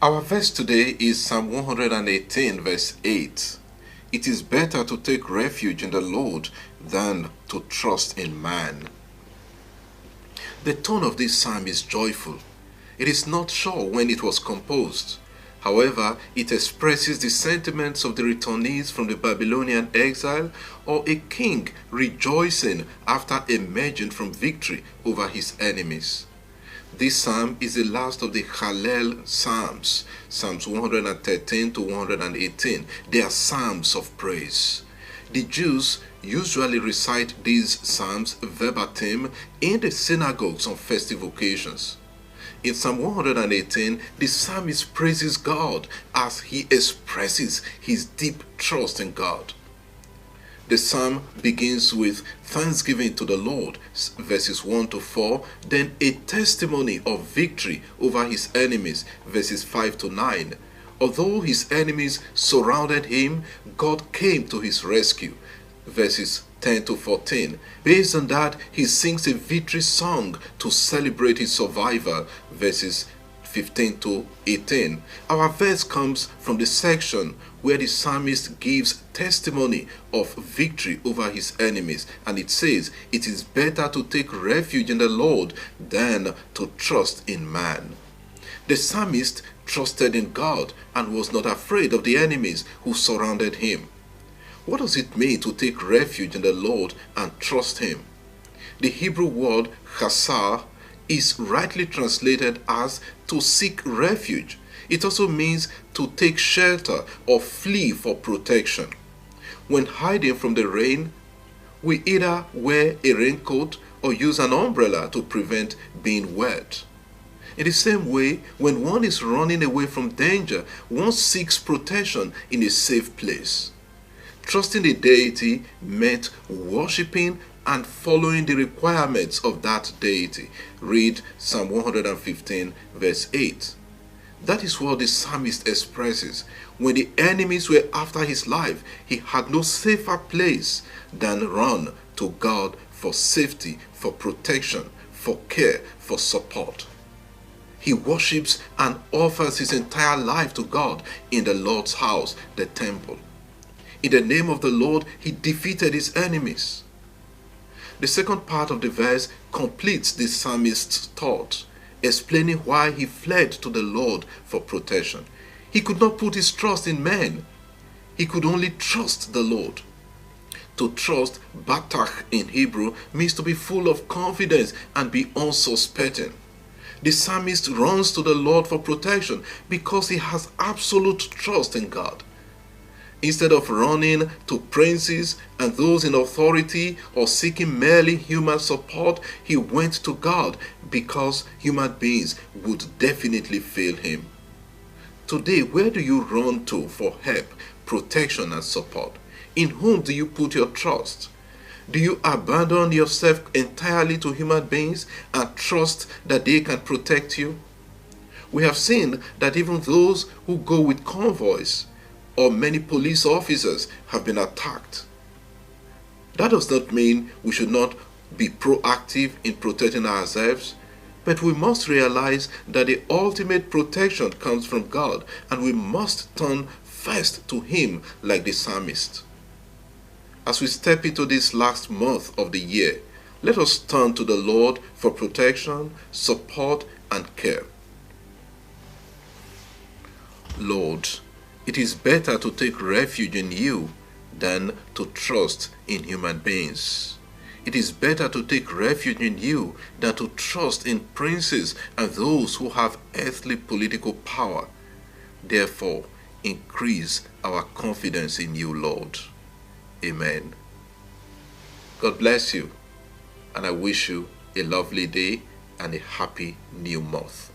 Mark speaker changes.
Speaker 1: Our verse today is Psalm 118 verse 8. It is better to take refuge in the Lord than to trust in man. The tone of this psalm is joyful. It is not sure when it was composed. However, it expresses the sentiments of the returnees from the Babylonian exile or a king rejoicing after emerging from victory over his enemies. This psalm is the last of the Hallel Psalms, Psalms 113 to 118. They are psalms of praise. The Jews usually recite these psalms verbatim in the synagogues on festive occasions. In Psalm 118, the psalmist praises God as he expresses his deep trust in God. The psalm begins with thanksgiving to the Lord, verses 1 to 4, then a testimony of victory over his enemies, verses 5 to 9. Although his enemies surrounded him, God came to his rescue, verses 10 to 14. Based on that, he sings a victory song to celebrate his survival, verses 15 to 18. Our verse comes from the section where the psalmist gives testimony of victory over his enemies, and it says, "It is better to take refuge in the Lord than to trust in man." The psalmist trusted in God and was not afraid of the enemies who surrounded him. What does it mean to take refuge in the Lord and trust him? The Hebrew word chasar is rightly translated as to seek refuge. It also means to take shelter or flee for protection. When hiding from the rain, we either wear a raincoat or use an umbrella to prevent being wet. In the same way, when one is running away from danger, one seeks protection in a safe place. Trusting the deity meant worshipping and following the requirements of that deity. Read Psalm 115 verse 8. That is what the psalmist expresses. When the enemies were after his life, he had no safer place than run to God for safety, for protection, for care, for support. He worships and offers his entire life to God in the Lord's house, the temple. In the name of the Lord, he defeated his enemies. The second part of the verse completes the psalmist's thought, explaining why he fled to the Lord for protection. He could not put his trust in men. He could only trust the Lord. To trust, batach in Hebrew, means to be full of confidence and be unsuspecting. The psalmist runs to the Lord for protection because he has absolute trust in God. Instead of running to princes and those in authority or seeking merely human support, he went to God because human beings would definitely fail him. Today, where do you run to for help, protection, and support? In whom do you put your trust? Do you abandon yourself entirely to human beings and trust that they can protect you? We have seen that even those who go with convoys or many police officers have been attacked. That does not mean we should not be proactive in protecting ourselves, but we must realize that the ultimate protection comes from God, and we must turn first to him like the psalmist. As we step into this last month of the year, let us turn to the Lord for protection, support, and care. Lord, it is better to take refuge in you than to trust in human beings. It is better to take refuge in you than to trust in princes and those who have earthly political power. Therefore, increase our confidence in you, Lord. Amen. God bless you, and I wish you a lovely day and a happy new month.